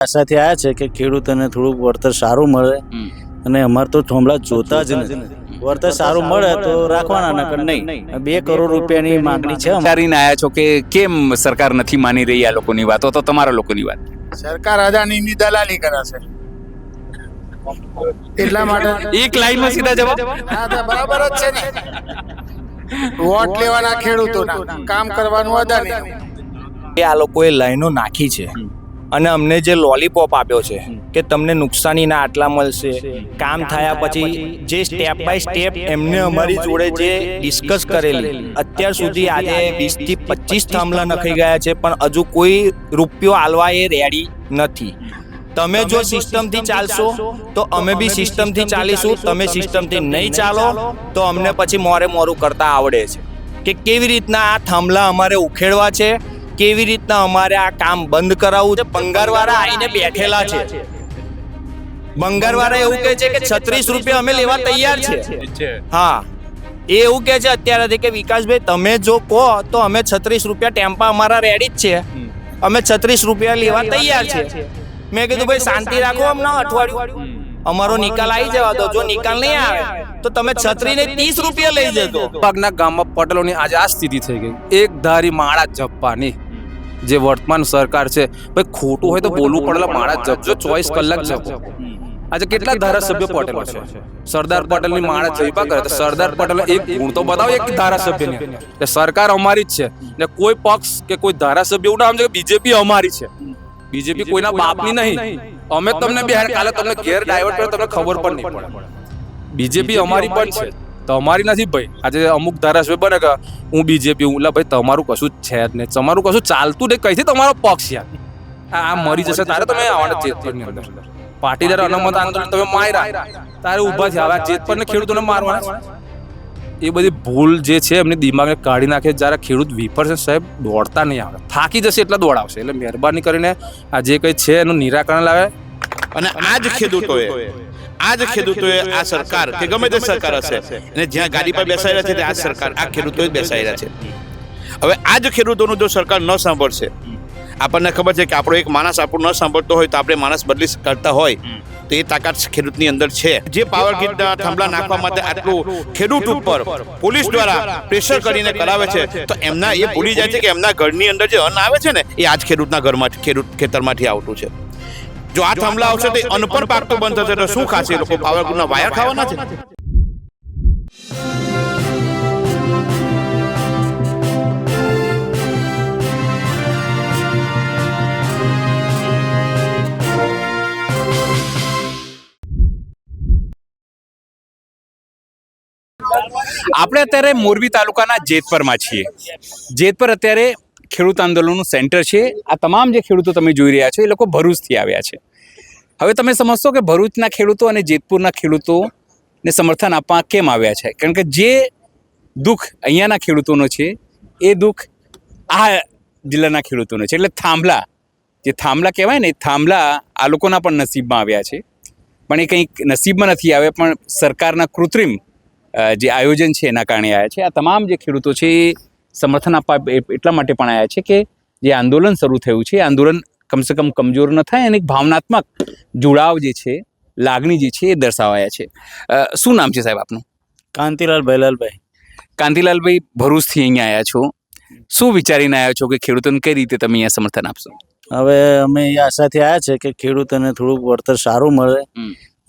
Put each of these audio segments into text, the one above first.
આશાથી આવ્યા છે કે ખેડૂતોને થોડુંક વળતર સારું મળે અને અમારે તો થોંભલા જોતા જ નથી. વળતર સારું મળે તો રાખવાના, નકર નહીં. 2 કરોડ રૂપિયાની માંગણી છે. વિચારીને આવ્યા છો કે કેમ સરકાર નથી માની રહી આ લોકોની વાતો, તો તમારા લોકોની વાત? સરકાર અદાણીની દલાલી કરે છે એટલા માટે. એક લાઈનમાં સીધા જવાબ. હા તો બરાબર જ છે ને. વોટ લેવાના ખેડૂતોના, કામ કરવાનું અદાણી. આ લોકોએ લાઈનો નાખી છે અને અમને જે લોલીપોપ આપ્યો છે કે તમને નુકસાનીના આટલા મળશે, કામ થયા પછી જે સ્ટેપ બાય સ્ટેપ એમને અમારી જોડે જે ડિસ્કસ કરેલી, અત્યાર સુધી આજે 20 થી 25 થાંભલા નખાઈ ગયા છે, પણ હજુ કોઈ રૂપિયો આલવા એ રેડી નથી. તમે જો સિસ્ટમથી ચાલશો તો અમે બી સિસ્ટમથી ચાલીશું, તમે સિસ્ટમથી નહીં ચાલો તો અમને પછી મોરું કરતા આવડે છે કે કેવી રીતના આ થાંભલા અમારે ઉખેડવા છે, કેવી રીતના અમારે આ કામ બંધ કરાવવું છે. બંગારવાળા આવીને બેઠેલા છે. બંગારવાળા એવું કહે છે કે 36 રૂપિયા અમે લેવા તૈયાર છે. હા, એ એવું કહે છે અત્યારથી કે વિકાસભાઈ તમે જો કહો તો અમે 36 રૂપિયા ટેમ્પા અમારા રેડી જ છે, અમે 36 રૂપિયા લેવા તૈયાર છે. મેં કીધું ભાઈ શાંતિ રાખો, હમણાં અઠવાડિયું અમારો નિકાલ આવી જવા દો. જો નિકાલ નહીં આવે તો તમે 36 ને 30 રૂપિયા લઈ જજો. ભાગના ગામમાં પટેલોની આજે આ સ્થિતિ થઈ ગઈ, એક ધારી માળા જપવાની. જે વર્તમાન સરકાર છે, ભાઈ ખોટું હોય તો બોલવું પડે, માળા જપજો, 24 કલાક જપો. આજે કેટલા ધારાસભ્ય પટેલો છે? સરદાર પટેલની માળા જઈપા કરે તો સરદાર પટેલ એક ગુણ તો બતાવો એક ધારાસભ્યને. સરકાર અમારી જ છે ને કોઈ પક્ષ કે કોઈ ધારાસભ્ય એવું નામ છે કે બીજેપી અમારી છે. બીજેપી કોઈના બાપની નહીં. અમે તમને બે કાલે તમને ઘેર ડાયવર્ટ કરે તમને ખબર પણ નહીં પડે. બીજેપી અમારી પણ છે, તમારી નથી ભાઈ. આજે અમુક ધારાસભ્ય બને કે હું બીજેપી હું, ભાઈ તમારું કશું જ છે જ નહીં, તમારું કશું ચાલતું નહીં. કઈથી તમારો પક્ષ યાર આ મરી જશે તારે તમે આવવાના જેતપરની અંદર પાટીદાર અનામત આંદોલન તમે માર્યા તારે ઊભા થયા. હવે જેતપરને ખેડૂતોને મારવાના એ બધી ભૂલ જે છે એમની દિમાગને કાઢી નાખે. જ્યારે ખેડૂત વિફરશે સાહેબ, દોડતા નહીં આવે, થાકી જશે એટલે દોડાવશે. એટલે મહેરબાની કરીને આ જે કંઈ છે એનું નિરાકરણ લાવે. અને આ જ ખેડૂતોએ આ સરકાર કે ગમે તે સરકાર હશે અને જ્યાં ગાડી પર બેસાઈ રહ્યા છે તે આ સરકાર આ ખેડૂતો જ બેસાઈ રહ્યા છે. હવે આ જ ખેડૂતોનું જો સરકાર ન સાંભળશે, આપણને ખબર છે કે આપણો એક માણસ આપણું ન સાંભળતો હોય તો આપણે માણસ બદલી કરતા હોય તો એ તાકાત ખેડૂતની અંદર છે. જે પાવર ગ્રીડના થાંભલા નાખવા માટે આટલું ખેડૂત ઉપર પોલીસ દ્વારા પ્રેશર કરીને કરાવે છે, તો એમના એ ભૂલી જાય છે કે એમના ઘરની અંદર જે અન્ન આવે છે ને એ આજ ખેડૂતના ઘરમાં ખેતરમાંથી આવતું છે. જો આ થાંભલા આવશે તો અન્ન પણ પાકતું બંધ થશે તો શું ખાશે લોકો? પાવર ગ્રીડના વાયર ખાવાના છે. આપણે અત્યારે મોરબી તાલુકાના જેતપરમાં છીએ. જેતપર અત્યારે ખેડૂત આંદોલનનું સેન્ટર છે. આ તમામ જે ખેડૂતો તમે જોઈ રહ્યા છો એ લોકો ભરૂચથી આવ્યા છે. હવે તમે સમજશો કે ભરૂચના ખેડૂતો અને જેતપુરના ખેડૂતોને સમર્થન આપવા કેમ આવ્યા છે. કારણ કે જે દુઃખ અહીંયાના ખેડૂતોનો છે એ દુઃખ આ જિલ્લાના ખેડૂતોનો છે. એટલે થાંભલા, જે થાંભલા કહેવાય ને, થાંભલા આ લોકોના પણ નસીબમાં આવ્યા છે. પણ એ કંઈક નસીબમાં નથી આવ્યા, પણ સરકારના કૃત્રિમ જે આયોજન છે એના કારણે આવ્યા છે. આ તમામ જે ખેડૂતો છે એ સમર્થન આપવા એટલા માટે પણ આવ્યા છે કે જે આંદોલન શરૂ થયું છે એ આંદોલન કમસે કમ કમજોર ન થાય અને એક ભાવનાત્મક જોડાવ જે છે, લાગણી જે છે એ દર્શાવાયા છે. શું નામ છે સાહેબ આપનું? કાંતિલાલ ભૈલાલભાઈ. કાંતિલાલભાઈ, ભરૂચથી અહીંયા આવ્યા છો, શું વિચારીને આવ્યા છો કે ખેડૂતોને કઈ રીતે તમે અહીંયા સમર્થન આપશો? હવે અમે એ આશાથી આવ્યા છે કે ખેડૂતોને થોડુંક વળતર સારું મળે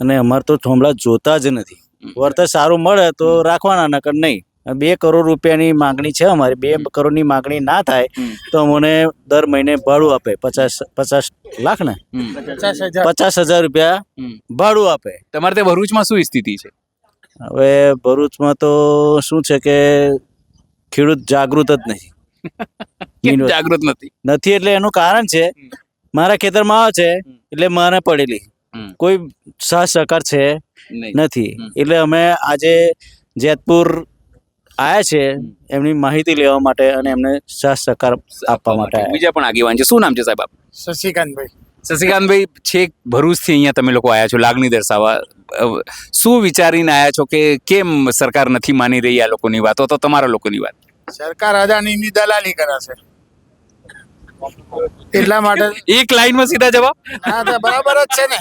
અને અમારે તો થોંભલા જોતા જ નથી. વળતર સારું મળે તો રાખવાના, નકર નહીં. 2 કરોડ રૂપિયાની માંગણી છે અમારી. 2 કરોડની માંગણી ના થાય તો અમને દર મહિને ભાડું આપે. 50 લાખ ને 50,000 રૂપિયા ભાડું આપે. તમારે ત્યાં ભરૂચમાં શું સ્થિતિ છે? હવે ભરૂચમાં તો શું છે કે ખેડૂત જાગૃત જ નહીં. જાગૃત નથી એટલે એનું કારણ છે મારા ખેતરમાં આવે છે એટલે મને પડેલી કોઈ સહકાર છે નથી. એટલે અમે આજે જેતપુર આવ્યા છે એમની માહિતી લેવા માટે અને એમને સહકાર આપવા માટે. બીજા પણ આગેવાન છે. શું નામ છે સાહેબ આપ? શશિકાંતભાઈ. શશિકાંતભાઈ, છેક ભરૂચથી અહીંયા તમે લોકો આવ્યા છો લાગણી દર્શાવવા. શું વિચારીને આવ્યા છો કે કેમ સરકાર નથી માની રહી આ લોકોની વાતો, તો તમારા લોકોની વાત? સરકાર અદાણીની દલાલી કરે છે એટલા માટે એક લાઈનમાં સીધા જવાબ. હા તો બરાબર જ છે ને.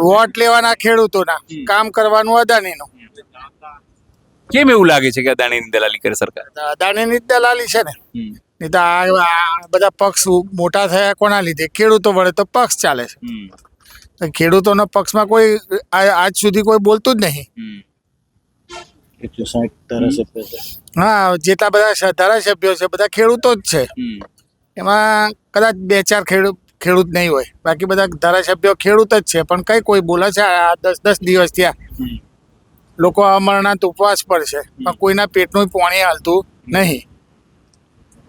વોટ લેવાના ખેડૂતોના, કામ કરવાનું અદાણીનું. કેમ એવું લાગે છે કે અદાણીની દલાલી કરે સરકાર? અદાણીની જ દલાલી છે ને. નહીં તો આ બધા પક્ષ મોટા થયા કોના લીધે? ખેડૂતો વડે તો પક્ષ ચાલે છે. તો ખેડૂતોના પક્ષમાં કોઈ આજ સુધી કોઈ બોલતું જ નહીં. 160 ધારાસભ્ય છે. હા, જેટલા બધા ધારાસભ્યો છે બધા ખેડૂતો જ છે. એમાં કદાચ 2-4 ખેડૂત નહીં હોય, બાકી બધા ધારાસભ્યો ખેડૂત જ છે. પણ કઈ કોઈ બોલે છે? આ 10 દિવસ થયા લોકો અમરનાથ ઉપવાસ પર છે, પણ કોઈના પેટનું પાણી હાલતું નહીં.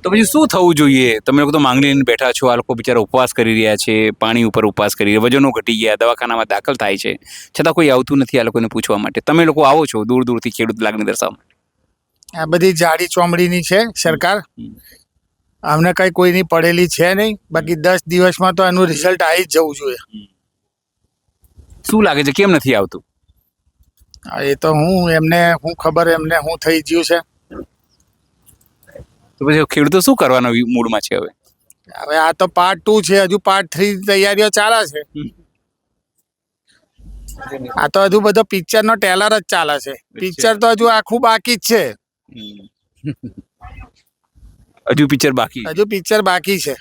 તો પછી શું થવું જોઈએ? તમે લોકો તો માંગણી લઈને બેઠા છો, આ લોકો બિચારા ઉપવાસ કરી રહ્યા છે, પાણી ઉપર ઉપવાસ કરી રહ્યા, વજનો ઘટી ગયા, દવાખાનામાં દાખલ થાય છે, છતાં કોઈ આવતું નથી આ લોકોને પૂછવા માટે. તમે લોકો આવો છો દૂર દૂરથી ખેડૂત લાગણી દર્શાવવા માટે. આ બધી જાડી ચોમડીની છે સરકાર. અમને કઈ કોઈની પડેલી છે નહીં. બાકી 10 દિવસમાં તો એનું રિઝલ્ટ આવી જ જવું જોઈએ. શું લાગે છે કેમ નથી આવતું? એ તો એમને ખબર એમને થઈ ગયું છે. તો પછી ખેડૂતો શું કરવાનો મૂડમાં છે હવે? હવે આ તો પાર્ટ 2 છે, હજુ પાર્ટ 3 તૈયારીઓ ચાલે છે. આ તો હજુ બધો પિક્ચરનો ટેલર જ ચાલે છે. પિક્ચર તો હજુ આખું બાકી જ છે. હજુ પિક્ચર બાકી છે.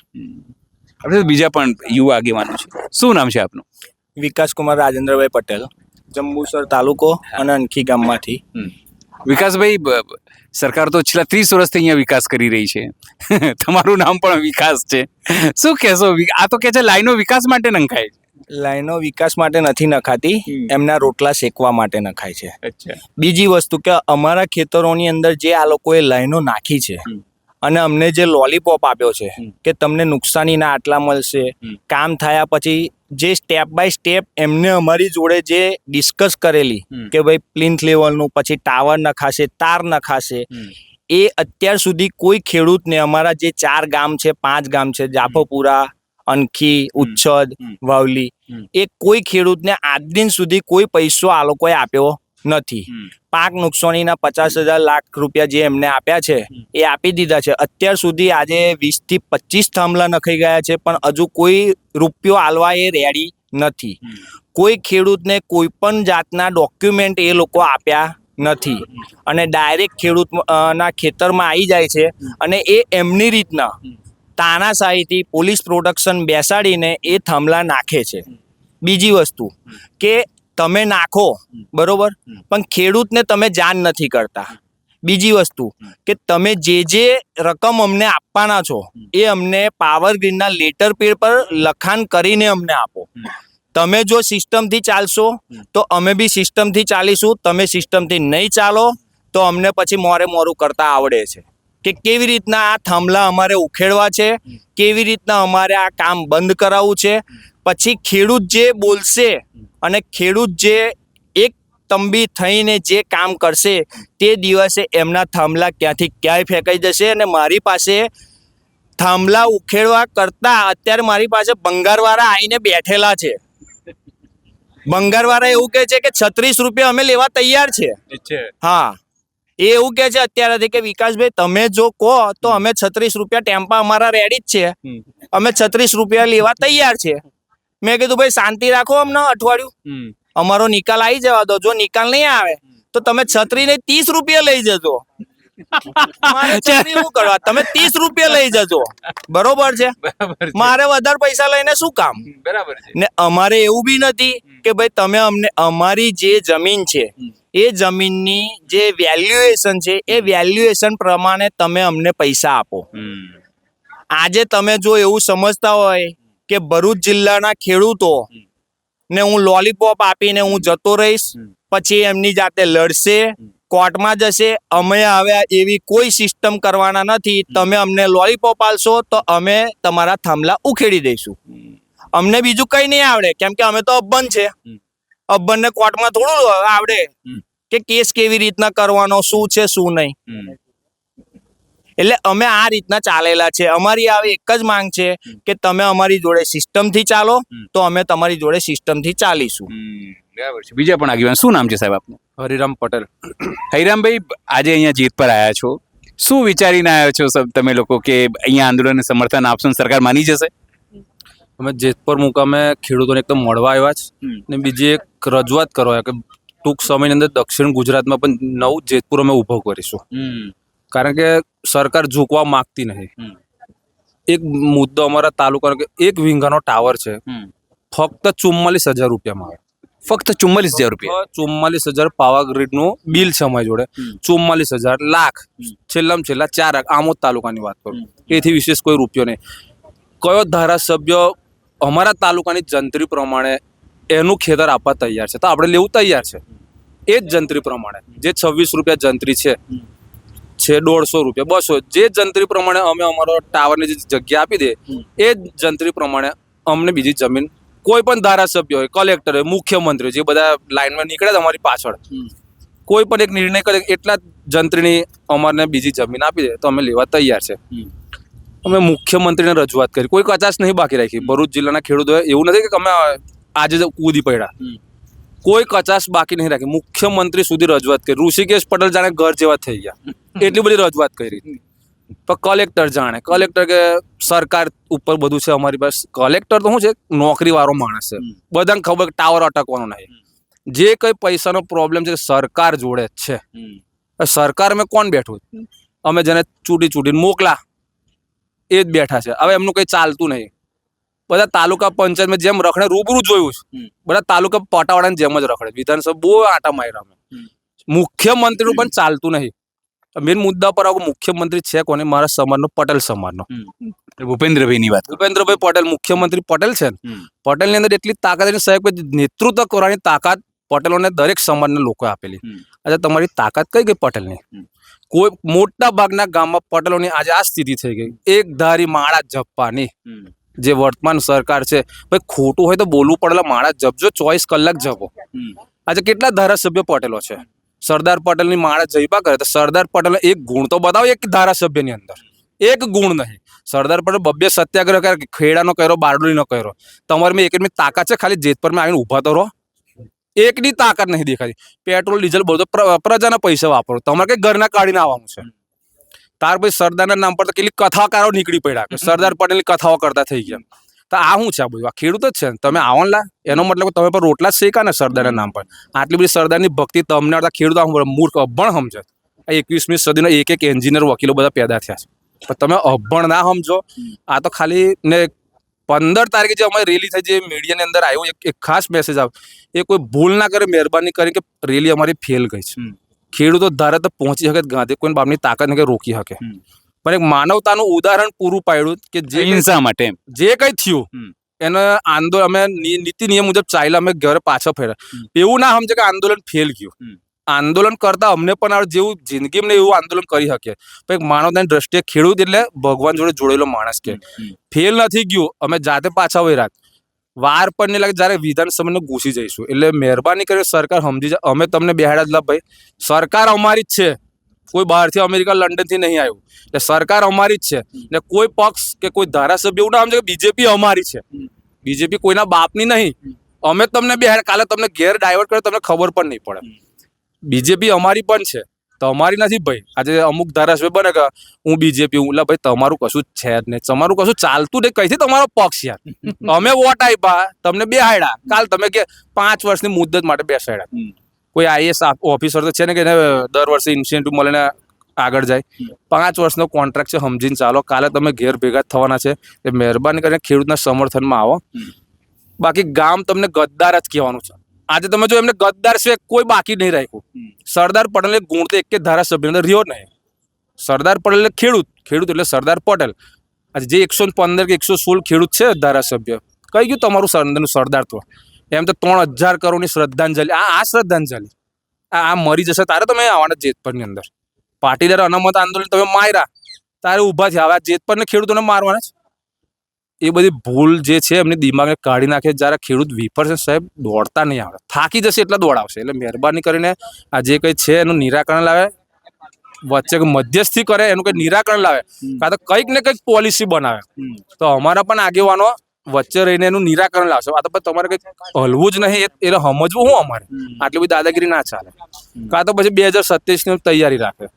આપણે બીજા પણ યુવા આગેવાનો છે. શું નામ છે આપનું? વિકાસકુમાર રાજેન્દ્રભાઈ પટેલ, જંબુસર તાલુકો અને અનખી ગામમાંથી. વિકાસભાઈ, સરકાર તો છેલ્લા 30 વર્ષથી અહીંયા વિકાસ કરી રહી છે. તમારું નામ પણ વિકાસ છે. શું કહેશો? આ તો કે છે લાઈનો વિકાસ માટે નંખાય છે. લાઈનો વિકાસ માટે નથી નખાતી, એમના રોટલા શેકવા માટે નખાય છે. અચ્છા. બીજી વસ્તુ કે અમારા ખેતરોની અંદર જે આ લોકોએ લાઈનો નાખી છે અને અમને જે લોલીપોપ આપ્યો છે કે તમને નુકસાનીના આટલા મળશે, કામ થયા પછી જે સ્ટેપ બાય સ્ટેપ એમને અમારી જોડે જે ડિસ્કસ કરેલી કે ભાઈ પ્લિન્થ લેવલનું, પછી ટાવર નખાશે, તાર નખાશે, એ અત્યાર સુધી કોઈ ખેડૂતને અમારા જે 4 ગામ છે, 5 ગામ છે, જાફોપુરા, અનખી, ઉચ્છદ, વાવલી, એ કોઈ ખેડૂતને આજ દિન સુધી કોઈ પૈસો આ લોકોએ આપ્યો નથી. પાક નુકસાનીના 50,000 લાખ રૂપિયા જે એમને આપ્યા છે એ આપી દીધા છે. અત્યાર સુધી આજે 20 થી 25 થાંભલા નખાઈ ગયા છે, પણ હજુ કોઈ રૂપિયો આલવા એ રેડી નથી. કોઈ ખેડૂતને કોઈ પણ જાતના ડોક્યુમેન્ટ એ લોકો આપ્યા નથી અને ડાયરેક્ટ ખેડૂત ના ખેતરમાં આવી જાય છે અને એ એમની રીતના તાનાશાહીથી પોલીસ પ્રોટેક્શન બેસાડીને એ થાંભલા નાખે છે. બીજી વસ્તુ કે તમે નાખો બરોબર, પણ ખેડૂતને તમે જાણ નથી કરતા. બીજી વસ્તુ કે તમે જે રકમ અમને આપવાના છો એ અમને પાવર ગ્રીડના લેટર પેડ પર લખાણ કરીને અમને આપો. તમે જો સિસ્ટમથી ચાલશો તો અમે બી સિસ્ટમથી ચાલીશું. તમે સિસ્ટમથી નહીં ચાલો તો અમને પછી મોરું કરતા આવડે છે કે કેવી રીતના આ થાંભલા અમારે ઉખેડવા છે, કેવી રીતના અમારે આ કામ બંધ કરાવવું છે. પછી ખેડૂત જે બોલશે અને ખેડૂત જે એક તંબી થઈને જે કામ કરશે તે દિવસે એમના થાંભલા ક્યાંથી ક્યાંય ફેંકાઈ જશે. અને મારી પાસે થાંભલા ઉખેડવા કરતા અત્યારે મારી પાસે બંગારવાળા આવીને બેઠેલા છે. બંગારવાળા એવું કહે છે કે 36 રૂપિયા અમે લેવા તૈયાર છે. હા, એ એવું કહે છે અત્યારેથી કે વિકાસભાઈ તમે જો કહો તો અમે 36 રૂપિયા ટેમ્પા અમારા રેડી જ છે, અમે 36 રૂપિયા લેવા તૈયાર છે. મેં કીધું ભાઈ શાંતિ રાખો, અમને અઠવાડિયું અમારો નિકાલ આવી જવા દો. જો નિકાલ નહીં આવે તો તમે 36 ને 30 રૂપિયા લઈ જજો. મારે 36 શું કરવા, તમે 30 રૂપિયા લઈ જજો. બરોબર છે, મારે વધારે પૈસા લઈને શું કામ. બરાબર છે. ને અમારે એવું બી નથી કે ભાઈ તમે અમને અમારી જે જમીન છે એ જમીનની જે વેલ્યુએશન છે એ વેલ્યુએશન પ્રમાણે તમે અમને પૈસા આપો. આજે તમે જો એવું સમજતા હોય કે ભરૂચ જિલ્લાના ખેડૂતો ને હું લોલીપોપ આપીને હું જતો રહીશ, પછી એમની જાતે લડશે, કોર્ટમાં જશે, અમે હવે એવી કોઈ સિસ્ટમ કરવાના નથી. તમે અમને લોલીપોપ આલશો તો અમે તમારા થાંભલા ઉખેડી દઈશું. અમને બીજું કઈ નહીં આવડે, કેમ કે અમે તો અબ્બન છે. અબ્બનને કોર્ટમાં થોડું આવડે કે કેસ કેવી રીતના કરવાનો, શું છે શું નહીં. એટલે અમે આ રીતના ચાલેલા છે. અમારી આવી એક જ માંગ છે કે તમે અમારી જોડે સિસ્ટમથી ચાલો તો અમે તમારી જોડે સિસ્ટમથી ચાલીશું. બરાબર છે. બીજા પણ આગેવાન, શું નામ છે સાહેબ આપનું? હરિરામ પટેલ. હરિરામભાઈ, આજે અહીંયા જીત પર આવ્યા છો, શું વિચારીને આવ્યો છો સબ તમે લોકો કે અહીંયા આંદોલનને સમર્થન આપશો અને સરકાર માની જશે? અમે જેતપુર મુકામે ખેડૂતોને એકદમ મળવા આવ્યા છે ને બીજી એક રજૂઆત કરવા કે ટૂંક સમયની અંદર દક્ષિણ ગુજરાતમાં પણ નવું જેતપુર અમે ઊભો કરીશું, કારણ કે સરકાર ઝૂકવા માંગતી નહીં. એક મુદ્દો અમારા તાલુકાનો કે એક વીંગાનો ટાવર છે, ફક્ત 44,000 રૂપિયામાં આવે. ફક્ત 44,000 રૂપિયા? 44,000 પાવરગ્રીડનું બિલ છે અમારી જોડે. 44,000 લાખ, છેલ્લામાં છેલ્લા 4 લાખ. આમોદ તાલુકાની વાત કરું, એથી વિશેષ કોઈ રૂપિયો નહીં. કયો ધારાસભ્ય અમારા તાલુકાની જંત્રી પ્રમાણે એનું ખેતર આપવા તૈયાર છે? તો આપણે લેવું તૈયાર છે એ જ જંત્રી પ્રમાણે. જે 26 રૂપિયા જંત્રી છે 150 રૂપિયા 200, જે જંત્રી પ્રમાણે અમે અમારો ટાવરની જે જગ્યા આપી દે એ જ જંત્રી પ્રમાણે અમને બીજી જમીન કોઈ પણ ધારાસભ્ય હોય, કલેક્ટર હોય, મુખ્યમંત્રી, જે બધા લાઈનમાં નીકળે અમારી પાછળ, કોઈ પણ એક નિર્ણય કરે એટલા જંત્રીની અમારને બીજી જમીન આપી દે તો અમે લેવા તૈયાર છે. અમે મુખ્યમંત્રીને રજૂઆત કરી, કોઈ કચાશ નહીં બાકી રાખી. ભરૂચ જિલ્લાના ખેડૂતોએ એવું નથી કે અમે આજે જ કૂદી પડ્યા, કોઈ કચાશ બાકી નહીં રાખી. મુખ્યમંત્રી સુધી રજૂઆત કરી. ઋષિકેશ પટેલ જાણે ઘર જેવા થઈ ગયા, એટલી બધી રજૂઆત કરી. પણ કલેક્ટર જાણે, કલેક્ટર કે સરકાર ઉપર બધું છે અમારી પાસે. કલેક્ટર તો શું છે, નોકરી વાળો માણસ છે, બધાને ખબર ટાવર અટકવાનો નહીં. જે કઈ પૈસાનો પ્રોબ્લેમ છે સરકાર જોડે જ છે. સરકાર મેં કોણ બેઠું? અમે જેને ચૂંટીને મોકલા એ જ બેઠા છે. હવે એમનું કઈ ચાલતું નહીં. બધા તાલુકા પંચાયતમાં જેમ રખડે રૂબરૂ જોયું છે, બધા તાલુકા પટાવાળાની જેમ જ રખડે. વિધાનસભા બહુ આટા માર્યા અમે. મુખ્યમંત્રીનું પણ ચાલતું નહીં. મેન મુદ્દા પર આવું મુખ્યમંત્રી છે કોને? મારા સમાજનો, પટેલ સમાજનો ભૂપેન્દ્રભાઈની વાત. ભૂપેન્દ્રભાઈ પટેલ મુખ્યમંત્રી પટેલ છે ને, પટેલની અંદર એટલી તાકાત એની સાહેબ નેતૃત્વ કરવાની તાકાત પટેલોને દરેક સમાજના લોકો આપેલી. આજે તમારી તાકાત કઈ ગઈ પટેલની? કોઈ મોટા ભાગના ગામમાં પટેલોની આજે આ સ્થિતિ થઈ ગઈ, એક ધારી માળા જપવાની. જે વર્તમાન સરકાર છે, ભાઈ ખોટું હોય તો બોલવું પડે, માળા જપજો, 24 કલાક જપો. આજે કેટલા ધારાસભ્ય પટેલો છે? સરદાર પટેલની માળા જઈપા કરે તો સરદાર પટેલનો એક ગુણ તો બતાવો એક ધારાસભ્યની અંદર. એક ગુણ નહીં. સરદાર પટેલ 2 સત્યાગ્રહ કરે, ખેડાનો કર્યો, બારડોલીનો કર્યો. તમારે મેં એકની તાકાત છે ખાલી જેતપરમાં આવીને ઊભા તો રહો? એકની તાકાત નહીં દેખાતી. પેટ્રોલ ડીઝલ બધું પ્રજાના પૈસા વાપરો, તમારે કઈ ઘરના કાઢીને આવવાનું છે? તાર પછી સરદારના નામ પર તો કેટલી કથાકારો નીકળી પડ્યા કે સરદાર પટેલની કથાઓ કરતા થઈ ગયા. તો આ શું છે? આ બધું આ ખેડૂત જ છે ને? તમે આવો લા, એનો મતલબ તમે પર રોટલા જ શેકા ને સરદારના નામ પર. આટલી બધી સરદારની ભક્તિ તમને આવતા ખેડૂત મૂર્ખ અભણ સમજે. આ 21મી સદીનો એક એન્જિનિયર વકીલો બધા પેદા થયા છે, પણ તમે અભણ ના સમજો. આ તો ખાલી ને 15 તારીખે જે અમારી રેલી થઈ, જે મીડિયાની અંદર આવ્યું, એક ખાસ મેસેજ આવ્યો, એ કોઈ ભૂલ ના કરે, મહેરબાની કરી કે રેલી અમારી ફેલ ગઈ છે. ખેડૂતો ધારે તો પહોંચી શકે, ગાંધી કોઈ બાપની તાકાત ને રોકી શકે. પણ એક માનવતાનું ઉદાહરણ પૂરું પાડ્યું કે જે હિંસા માટે જે કઈ થયું એને આંદોલન અમે નીતિ નિયમ મુજબ ચાલ્યા, અમે ઘરે પાછા ફેર્યા. એવું ના સમજે કે આંદોલન ફેલ ગયું. આંદોલન કરતા અમને પણ આવે જેવું જિંદગીમાં એવું આંદોલન કરી શકે. પણ માનવતાની દ્રષ્ટિએ ખેડૂત એટલે ભગવાન જોડે જોડેલો માણસ કે ફેલ નથી ગયું. અમે જાતે પાછા વળ્યા, વાર પણ નહીં લાગે. જયારે વિધાનસભાને ઘૂસી જઈશું એટલે મહેરબાની કરી સરકાર સમજી જાય. અમે તમને બેહાડ્યા જ ભાઈ, સરકાર અમારી જ છે, કોઈ બહારથી અમેરિકા લંડનથી નહીં આવ્યું. એટલે સરકાર અમારી જ છે ને કોઈ પક્ષ કે કોઈ ધારાસભ્ય એવું ના સમજે કે બીજેપી અમારી છે. બીજેપી કોઈના બાપની નહીં. અમે તમને બેહાડ, કાલે તમને ઘેર ડાયવર્ટ કરે તમને ખબર પણ નહીં પડે. બીજેપી અમારી પણ છે, તમારી નથી ભાઈ. આજે અમુક ધારાસભ્ય બને કે હું બીજેપી હું, એટલે ભાઈ તમારું કશું જ છે જ નહીં, તમારું કશું ચાલતું નહીં. કઈથી તમારો પક્ષ યાર? અમે વોટ આપ્યા, તમને બેહાડ્યા, કાલ તમે કે 5 વર્ષની મુદ્દત માટે બેસાડ્યા. કોઈ આઈએસ ઓફિસર તો છે ને કે દર વર્ષે ઇન્સેન્ટિવ મળે ને આગળ જાય. 5 વર્ષનો કોન્ટ્રાક્ટ છે, સમજીને ચાલો. કાલે તમે ઘેર ભેગા થવાના છે, એ મહેરબાની કરીને ખેડૂતના સમર્થનમાં આવો. બાકી ગામ તમને ગદ્દાર જ કહેવાનું છે. આજે તમે જો એમને ગદ્દાર છે કોઈ બાકી નહીં રાખ્યું. સરદાર પટેલ ગુણ તો એક ધારાસભ્ય રહ્યો નહીં. સરદાર પટેલ ખેડૂત, ખેડૂત એટલે સરદાર પટેલ. આજે જે 115 કે 116 ખેડૂત છે ધારાસભ્ય, કઈ ગયું તમારું સરદારત્વ? એમ તો 3000 કરોડની શ્રદ્ધાંજલિ. આ શ્રદ્ધાંજલિ આ મરી જશે તારે તમે આવવાના જેતપરની અંદર. પાટીદાર અનામત આંદોલન તમે માર્યા, તારે ઊભા થયા. હવે જેતપરને ખેડૂતોને મારવાના છે. એ બધી ભૂલ જે છે એમની દિમાગને કાઢી નાખે. જ્યારે ખેડૂત વિફરશે સાહેબ, દોડતા નહીં આવડે, થાકી જશે એટલે દોડાવશે. એટલે મહેરબાની કરીને આ જે કંઈ છે એનું નિરાકરણ લાવે, વચ્ચે મધ્યસ્થી કરે, એનું કંઈક નિરાકરણ લાવે, કાં તો કંઈક ને કંઈક પોલિસી બનાવે. તો અમારા પણ આગેવાનો વચ્ચે રહીને એનું નિરાકરણ લાવશે. આ તો પછી તમારે કંઈક હલવું જ નહીં, એટલે સમજવું શું અમારે? આટલી બધી દાદાગીરી ના ચાલે. કાં તો પછી 2027ની તૈયારી રાખે.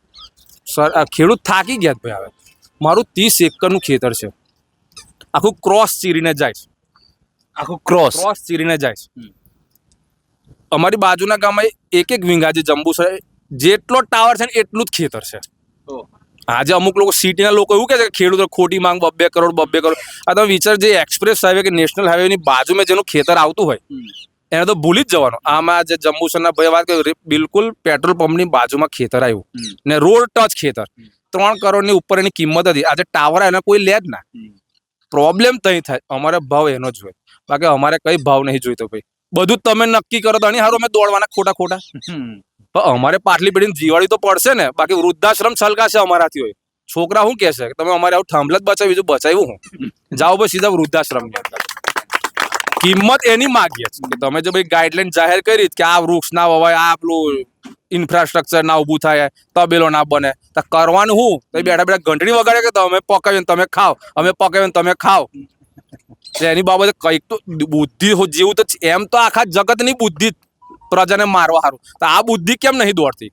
ખેડૂત થાકી ગયા ભાઈ. હવે મારું 30 એકરનું ખેતર છે, આખું ક્રોસ ચીરીને જાય છે, આખું ક્રોસ ક્રોસ ચીરીને જાય છે. અમારી બાજુના ગામમાં એક વીંગા જે જંબુ છે, જેટલો ટાવર છે ને એટલું જ ખેતર છે. આજે અમુક લોકો સિટીના લોકો એવું કહે છે કે ખેડૂતો ખોટી માંગ 2 કરોડ. આ તમે વિચાર, જે એક્સપ્રેસ હાઈવે કે નેશનલ હાઈવેની બાજુમાં જેનું ખેતર આવતું હોય એને તો ભૂલી જ જવાનું. આમાં જે જંબુસરના ભાઈ વાત કરી, બિલકુલ પેટ્રોલ પંપની બાજુમાં ખેતર આવ્યું ને રોડ ટચ ખેતર, 3 કરોડની ઉપર એની કિંમત હતી. આજે ટાવર એને કોઈ લે જ ના. પ્રોબ્લેમ તઈ થાય, અમારે ભાવ એનો જ હોય, બાકી અમારે કઈ ભાવ નહીં જોઈતો ભાઈ. બધું તમે નક્કી કરો તો આની હારું અમે દોડવાના ખોટા. પણ અમારે પાટલી પેઢીને જીવાડી તો પડશે ને, બાકી વૃદ્ધાશ્રમ છલકાશે અમારાથી હોય. છોકરા શું કહેશે કે તમે અમારે આવું થાંભલા જ બચાવી, બીજું બચાવ્યું હું? જાઓ ભાઈ સીધા વૃદ્ધાશ્રમની અંદર. કિંમત એની માગીએ છે કે તમે જો ભાઈ ગાઈડલાઈન જાહેર કરી કે આ વૃક્ષ ના વવાય, આ પેલું ઇન્ફ્રાસ્ટ્રક્ચર ના ઊભું થાય, તબેલો ના બને, તો કરવાનું હું? તો બેઠા બેઠા ઘંટડી વગાડે કે તમે પકાવીને તમે ખાઓ, અમે પકાવીને તમે ખાઓ. એની બાબતે કંઈક તો બુદ્ધિ જેવું તો એમ તો આખા જગતની બુદ્ધિ પ્રજાને મારવા સારું, તો આ બુદ્ધિ કેમ નહીં દોડતી?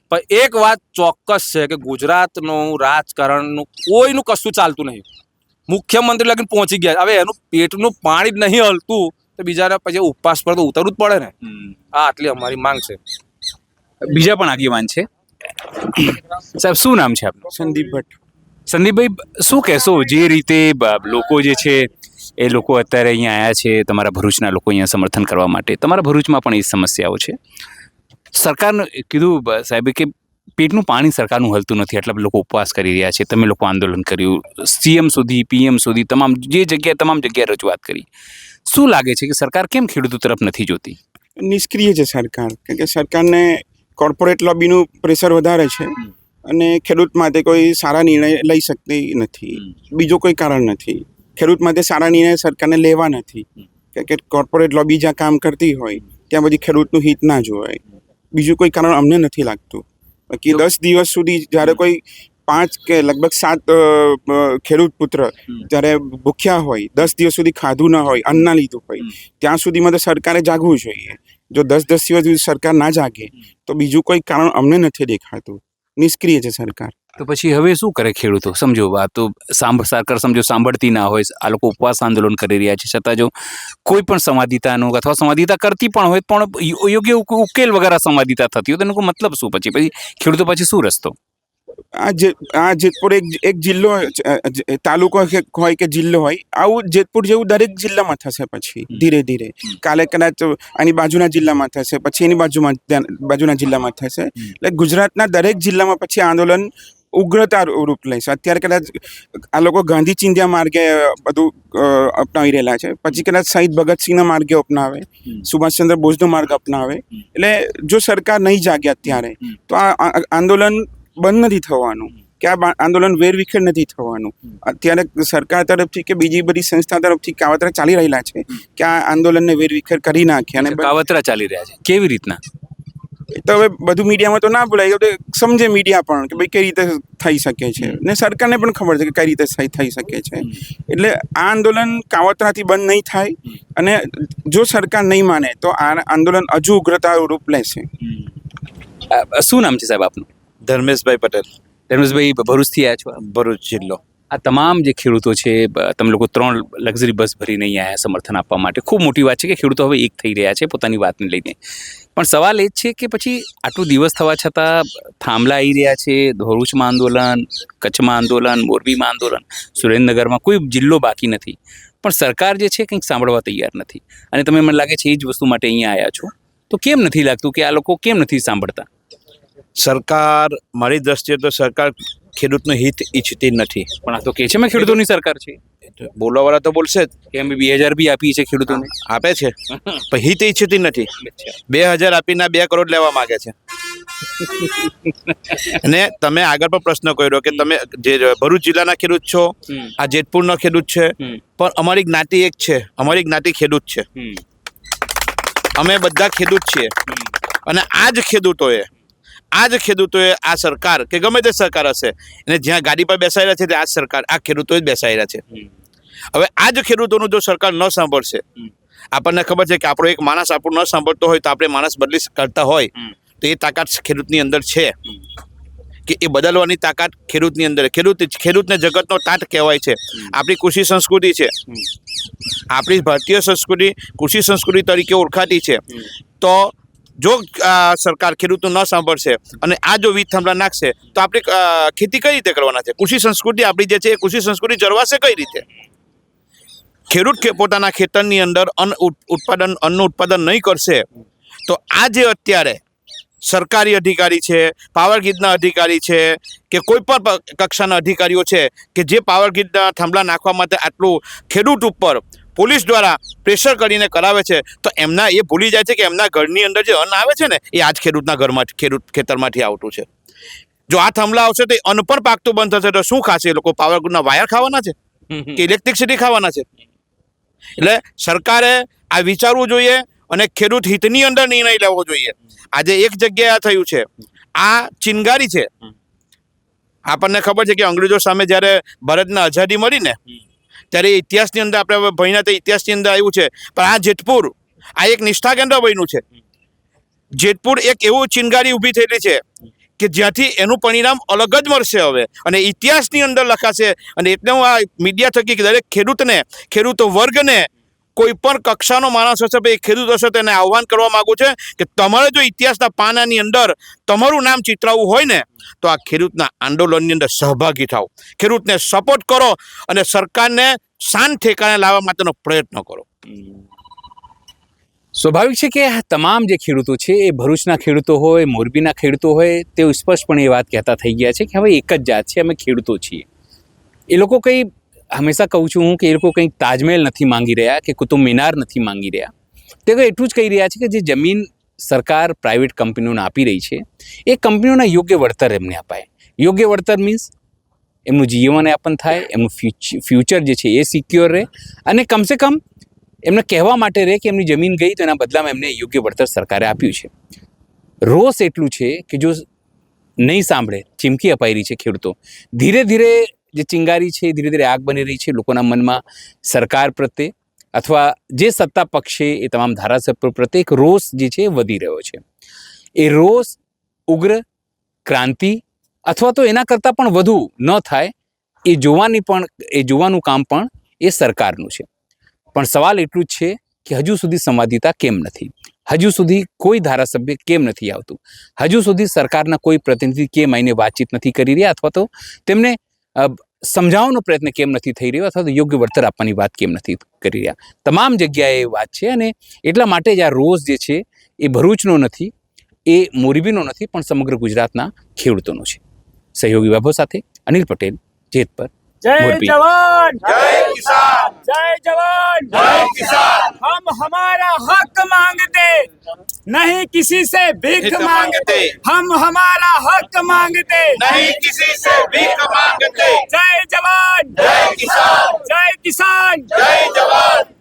પણ એક વાત ચોક્કસ છે કે ગુજરાતનું રાજકારણનું કોઈનું કશું ચાલતું નહીં. મુખ્યમંત્રી લગીને પહોંચી ગયા, હવે એનું પેટનું પાણી જ નહીં હલતું તો બીજાને પછી ઉપવાસ પર તો ઉતરવું જ પડે ને. આ આટલી અમારી માંગ છે. બીજા પણ આગેવાન છે. સાહેબ, શું નામ છે આપનું? સંદીપ ભટ્ટ. સંદીપભાઈ, શું કહેશો? જે રીતે લોકો જે છે એ લોકો અત્યારે અહીંયા આવ્યા છે, તમારા ભરૂચના લોકો અહીંયા સમર્થન કરવા માટે, તમારા ભરૂચમાં પણ એ સમસ્યાઓ છે. સરકારને કીધું સાહેબે કે પેટનું પાણી સરકારનું હલતું નથી, એટલા લોકો ઉપવાસ કરી રહ્યા છે, તમે લોકો આંદોલન કર્યું, સીએમ સુધી PM સુધી તમામ જગ્યાએ રજૂઆત કરી. શું લાગે છે કે સરકાર કેમ ખેડૂતો તરફ નથી જોતી? નિષ્ક્રિય છે સરકાર, કારણ કે સરકારને કોર્પોરેટ લોબીનું પ્રેશર વધારે છે અને ખેડૂત માટે કોઈ સારા નિર્ણય લઈ શકતી નથી. બીજું કોઈ કારણ નથી. ખેડૂત માટે સારા નિર્ણય સરકારને લેવા નથી, કારણ કે કોર્પોરેટ લોબી જ્યાં કામ કરતી હોય ત્યાં બધી ખેડૂતનું હિત ના જોવાય. બીજું કોઈ કારણ અમને નથી લાગતું. બાકી 10 દિવસ સુધી જ્યારે કોઈ 5 કે લગભગ 7 ખેડૂત પુત્ર જ્યારે ભૂખ્યા હોય, 10 દિવસ સુધી ખાધું ના હોય, અન્ન ના લીધું હોય, ત્યાં સુધીમાં તો સરકારે જાગવું જોઈએ. જો 10 દિવસ સુધી સરકાર ના જાગે તો બીજું કોઈ કારણ અમને નથી દેખાતું. નિષ્ક્રિય છે સરકાર. તો પછી હવે શું કરે ખેડૂતો? સમજો આ તો સરકાર સમજો સાંભળતી ના હોય, આ લોકો ઉપવાસ આંદોલન કરી રહ્યા છે, છતાં જો કોઈ પણ સંવાદિતાનું અથવા સંવાદિતા કરતી પણ હોય પણ યોગ્ય ઉકેલ વગર સંવાદિતા થતી હોય તો એનો મતલબ શું? પછી ખેડૂતો પછી શું રસ્તો? આ જેતપુર એક જિલ્લો તાલુકો હોય કે જિલ્લો હોય, આવું જેતપુર જેવું દરેક જિલ્લામાં થશે. પછી ધીરે ધીરે કાલે કદાચ આની બાજુના જિલ્લામાં થશે, પછી એની બાજુના જિલ્લામાં થશે. એટલે ગુજરાતના દરેક જિલ્લામાં પછી આંદોલન ઉગ્રતા રૂપ લેશે. અત્યારે કદાચ આ લોકો ગાંધી ચિંધ્યા માર્ગે બધું અપનાવી રહેલા છે, પછી કદાચ શહીદ ભગતસિંહના માર્ગે અપનાવે, સુભાષચંદ્ર બોઝનો માર્ગ અપનાવે. એટલે જો સરકાર નહીં જાગે અત્યારે તો આ આંદોલન બંધ નથી થવાનું, કે આ આંદોલન વેરવિખેર નથી થવાનું. અત્યારે સરકાર તરફથી કે બીજી બધી સંસ્થા તરફથી કાવતરા ચાલી રહેલા છે કે આ આંદોલનને વેરવિખેર કરી નાખે. અને કાવતરા ચાલી રહ્યા છે કેવી રીતના? તો હવે બધું મીડિયામાં તો ના બોલાય, તો સમજે મીડિયા પણ કે ભાઈ કઈ રીતે થઈ શકે છે, ને સરકારને પણ ખબર છે કે કઈ રીતે થઈ શકે છે. એટલે આ આંદોલન કાવતરાથી બંધ નહીં થાય, અને જો સરકાર નહીં માને તો આ આંદોલન હજુ ઉગ્રતા રૂપ લેશે. શું નામ છે સાહેબ આપનું? ધર્મેશભાઈ પટેલ. ધર્મેશભાઈ, ભરૂચથી આવ્યા છો? ભરૂચ જિલ્લો. આ તમામ જે ખેડૂતો છે, તમે લોકો 3 લક્ઝરી બસ ભરીને અહીંયા આવ્યા સમર્થન આપવા માટે. ખૂબ મોટી વાત છે કે ખેડૂતો હવે એક થઈ રહ્યા છે પોતાની વાતને લઈને. પણ સવાલ એ જ છે કે પછી આટલું દિવસ થવા છતાં થાંભલા આવી રહ્યા છે. ભરૂચમાં આંદોલન, કચ્છમાં આંદોલન, મોરબીમાં આંદોલન, સુરેન્દ્રનગરમાં કોઈ જિલ્લો બાકી નથી, પણ સરકાર જે છે કંઈક સાંભળવા તૈયાર નથી. અને તમે મને લાગે છે એ જ વસ્તુ માટે અહીંયા આવ્યા છો, તો કેમ નથી લાગતું કે આ લોકો કેમ નથી સાંભળતા? સરકાર, મારી દ્રષ્ટિએ તો સરકાર ખેડૂતનું હિત ઈચ્છતી નથી. પણ આ તો કે છે મેં ખેડૂતોની સરકાર છે. બોલવાવાળા તો બોલશે જ કે અમે 2000 બી આપી છે ખેડૂતોને. આપે છે પણ હિત ઈચ્છતી નથી. 2000 આપીને 2 કરોડ લેવા માંગે છે. અને તમે આગળ પણ પ્રશ્ન કર્યો કે તમે જે ભરૂચ જિલ્લાના ખેડૂત છો, આ જેતપુરનો ખેડૂત છે, પણ અમારી જ્ઞાતિ એક છે, અમારી જ્ઞાતિ ખેડૂત છે. અમે બધા ખેડૂત છીએ. અને આ જ ખેડૂતોએ આ સરકાર કે ગમે તે સરકાર હશે એને જ્યાં ગાડી પર બેસાડી રહ્યા છે તે આ સરકાર, આ ખેડૂતોએ જ બેસાડી રહ્યા છે. હવે આ જ ખેડૂતોનું જો સરકાર ન સાંભળશે, આપણને ખબર છે કે આપણો એક માણસ આપણું ન સાંભળતો હોય તો આપણે માણસ બદલી કરતા હોય તો એ તાકાત ખેડૂતની અંદર છે. કે એ બદલવાની તાકાત ખેડૂતની અંદર ખેડૂતને જગતનો તાત કહેવાય છે. આપણી કૃષિ સંસ્કૃતિ છે, આપણી ભારતીય સંસ્કૃતિ કૃષિ સંસ્કૃતિ તરીકે ઓળખાતી છે. તો જો સરકાર ખેડૂતનું ન સાંભળશે અને આ જો વીજ થાંભલા નાખશે તો આપણે ખેતી કઈ રીતે કરવાના છે? કૃષિ સંસ્કૃતિ આપણી જે છે એ કૃષિ સંસ્કૃતિ જળવાશે કઈ રીતે? ખેડૂત પોતાના ખેતરની અંદર અન્નનું ઉત્પાદન નહીં કરશે તો આ જે અત્યારે સરકારી અધિકારી છે, પાવર ગ્રીડના અધિકારી છે કે કોઈ પણ કક્ષાના અધિકારીઓ છે કે જે પાવર ગ્રીડના થાંભલા નાખવા માટે આટલું ખેડૂત ઉપર પોલીસ દ્વારા પ્રેશર કરીને કરાવે છે, તો એમના એ ભૂલી જાય છે કે એમના ઘરની અંદર જે અન્ન આવે છે ને એ આજ ખેડૂતના ઘરમાં ખેતરમાંથી આવતું છે. જો આ થાંભલા આવશે તો અન્ન પણ પાકતું બંધ થશે તો શું ખાશે એ લોકો? પાવર ગ્રીડના વાયર ખાવાના છે કે ઇલેક્ટ્રિસિટી ખાવાના છે? એટલે સરકારે આ વિચારવું જોઈએ અને ખેડૂત હિતની અંદર નિર્ણય લેવો જોઈએ. આજે એક જગ્યાએ થયું છે, આ ચિનગારી છે. આપણને ખબર છે કે અંગ્રેજો સામે જ્યારે ભારતને આઝાદી મળી ને ત્યારે ઇતિહાસની અંદર આપણે ભણ્યા તો ઇતિહાસની અંદર આવ્યું છે, પણ આ જેતપુર આ એક નિષ્ઠા કેન્દ્ર બન્યું છે. જેતપુર એક એવું ચિનગારી ઊભી થયેલી છે કે જ્યાંથી એનું પરિણામ અલગ જ મળશે હવે અને ઇતિહાસની અંદર લખાશે. અને એટલે હું આ મીડિયા થકી દરેક ખેડૂત વર્ગને કોઈ પણ કક્ષાનો માણસ હશે ભાઈ ખેડૂત હશે તેને આહ્વાન કરવા માંગુ છે કે તમારે જો ઇતિહાસના પાનાની અંદર તમારું નામ ચિતરાવવું હોય ને તો આ ખેડૂતના આંદોલનની અંદર સહભાગી થાઓ, ખેડૂતને સપોર્ટ કરો અને સરકારને શાંત ઠેકાણે લાવવા માટેનો પ્રયત્ન કરો. સ્વાભાવિક છે કે આ તમામ જે ખેડૂતો છે એ ભરૂચના ખેડૂતો હોય, મોરબીના ખેડૂતો હોય, તેઓ સ્પષ્ટપણે એ વાત કહેતા થઈ ગયા છે કે હવે એક જ જાત છે, અમે ખેડૂતો છીએ. એ લોકો કંઈ હંમેશા કહું છું હું કે એ લોકો કંઈક તાજમહેલ નથી માંગી રહ્યા કે કુતુબ મિનાર નથી માંગી રહ્યા. તે એટલું જ કહી રહ્યા છે કે જે જમીન સરકાર પ્રાઇવેટ કંપનીઓને આપી રહી છે એ કંપનીઓના યોગ્ય વળતર એમને અપાય. યોગ્ય વળતર મીન્સ એમનું જીવન યાપન થાય, એમનું ફ્યુચર જે છે એ સિક્યોર રહે અને કમસે કમ એમને કહેવા માટે રહે કે એમની જમીન ગઈ તો એના બદલામાં એમને યોગ્ય વળતર સરકારે આપ્યું છે. રોષ એટલું છે કે જો નહીં સાંભળે, ચીમકી અપાઈ રહી છે ખેડૂતો. ધીરે ધીરે જે ચિંગારી છે ધીરે ધીરે આગ બની રહી છે લોકોના મનમાં સરકાર પ્રત્યે અથવા જે સત્તા પક્ષ છે એ તમામ ધારાસભ્યો પ્રત્યે એક રોષ જે છે એ વધી રહ્યો છે. એ રોષ ઉગ્ર ક્રાંતિ અથવા તો એના કરતાં પણ વધુ ન થાય એ જોવાનું કામ પણ એ સરકારનું છે. પણ સવાલ એટલું જ છે કે હજુ સુધી સંવાદિતા કેમ નથી? હજુ સુધી કોઈ ધારાસભ્ય કેમ નથી આવતું? હજુ સુધી સરકારના કોઈ પ્રતિનિધિ કેમ આવીને વાતચીત નથી કરી રહ્યા અથવા તો તેમને સમજાવવાનો પ્રયત્ન કેમ નથી થઈ રહ્યો અથવા તો યોગ્ય વળતર આપવાની વાત કેમ નથી કરી રહ્યા? તમામ જગ્યાએ એ વાત છે અને એટલા માટે જ આ રોષ જે છે એ ભરૂચનો નથી, એ મોરબીનો નથી, પણ સમગ્ર ગુજરાતના ખેડૂતોનો છે. સહયોગી વિભાગો સાથે અનિલ પટેલ, જેતપર, મોરબી. जय किसान, जय जवान, जय किसान. हम हमारा हक मांगते नहीं किसी से भीख मांगते, हम हमारा हक मांगते नहीं किसी से भीख मांगते. जय जवान, जय किसान, जय किसान, जय जवान.